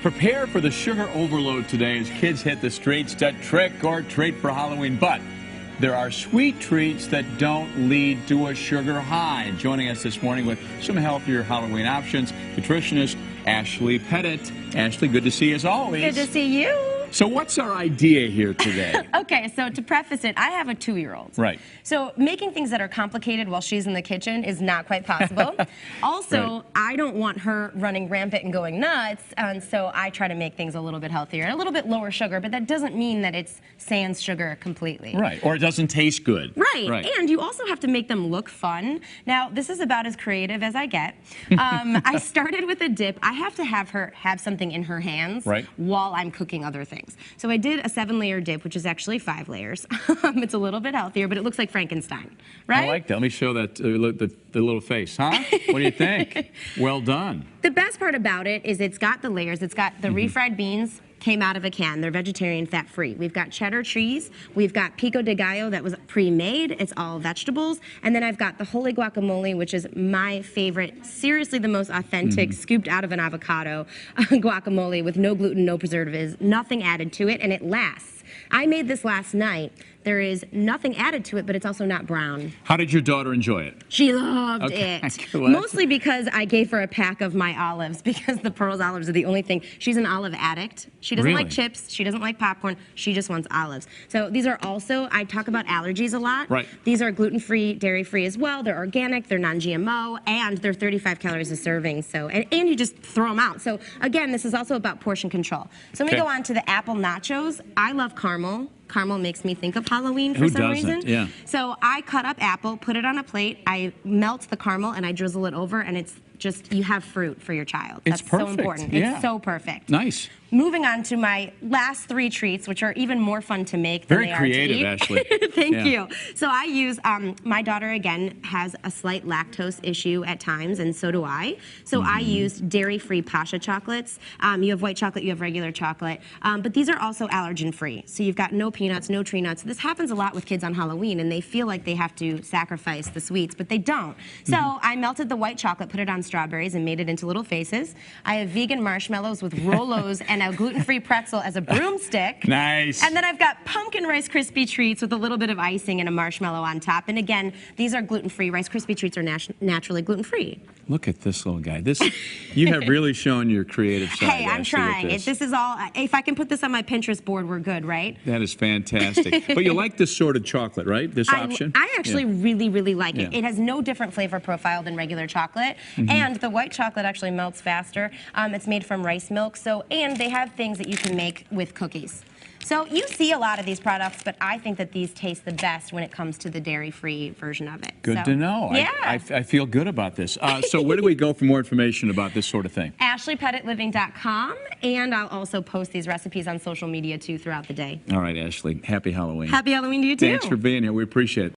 Prepare for the sugar overload today as kids hit the streets to trick or treat for Halloween. But there are sweet treats that don't lead to a sugar high. Joining us this morning with some healthier Halloween options, nutritionist Ashley Pettit. Ashley, good to see you as always. Good to see you. So what's our idea here today? Okay, so to preface it, I have a 2-year-old. Right. So making things that are complicated while she's in the kitchen is not quite possible. Also, Right. I don't want her running rampant and going nuts, and so I try to make things a little bit healthier and a little bit lower sugar, but that doesn't mean that it's sans sugar completely. Right, or it doesn't taste good. Right, and you also have to make them look fun. Now, this is about as creative as I get. I started with a dip. I have to have her have something in her hands while I'm cooking other things. So I did a 7-layer dip, which is actually 5 layers. It's a little bit healthier, but it looks like Frankenstein, right? I like that. Let me show that the little face, huh? What do you think? Well done. The best part about it is it's got the layers. It's got the refried beans, came out of a can. They're vegetarian, fat-free. We've got cheddar cheese. We've got pico de gallo that was pre-made. It's all vegetables. And then I've got the holy guacamole, which is my favorite, seriously the most authentic, scooped out of an avocado guacamole with no gluten, no preservatives, nothing added to it, and it lasts. I made this last night. There is nothing added to it, but it's also not brown. How did your daughter enjoy it? She loved it. Cool. Mostly because I gave her a pack of my olives, because the Pearls olives are the only thing. She's an olive addict. She doesn't like chips. She doesn't like popcorn. She just wants olives. So these are also, I talk about allergies a lot. Right. These are gluten-free, dairy-free as well. They're organic, they're non-GMO, and they're 35 calories a serving. So, and you just throw them out. So again, this is also about portion control. So let me go on to the apple nachos. I love caramel. Caramel makes me think of Halloween for some reason. Yeah. So I cut up apple, put it on a plate, I melt the caramel, and I drizzle it over, and it's just, you have fruit for your child. It's That's perfect. so important. Yeah. It's so perfect. Nice. Moving on to my last 3 treats, which are even more fun to make than they are to eat. Very creative, Ashley. Thank you. So I use, my daughter, again, has a slight lactose issue at times, and so do I. So I use dairy-free Pascha chocolates. You have white chocolate, you have regular chocolate, but these are also allergen-free. So you've got no peanuts, no tree nuts. This happens a lot with kids on Halloween, and they feel like they have to sacrifice the sweets, but they don't. So I melted the white chocolate, put it on strawberries, and made it into little faces. I have vegan marshmallows with Rolos and a gluten-free pretzel as a broomstick. Nice. And then I've got pumpkin Rice Krispie treats with a little bit of icing and a marshmallow on top. And again, these are gluten-free. Rice Krispie treats are naturally gluten-free. Look at this little guy. This, you have really shown your creative side. Hey, I'm trying. This is all, if I can put this on my Pinterest board, we're good, right? That is fantastic. But you like this sort of chocolate, right? This option? I actually really, really like it. It has no different flavor profile than regular chocolate. And the white chocolate actually melts faster. It's made from rice milk. So, and they have things that you can make with cookies. So you see a lot of these products, but I think that these taste the best when it comes to the dairy-free version of it. Good to know. Yeah. I feel good about this. So where do we go for more information about this sort of thing? AshleyPettitLiving.com, and I'll also post these recipes on social media, too, throughout the day. All right, Ashley. Happy Halloween. Happy Halloween to you, too. Thanks for being here. We appreciate it.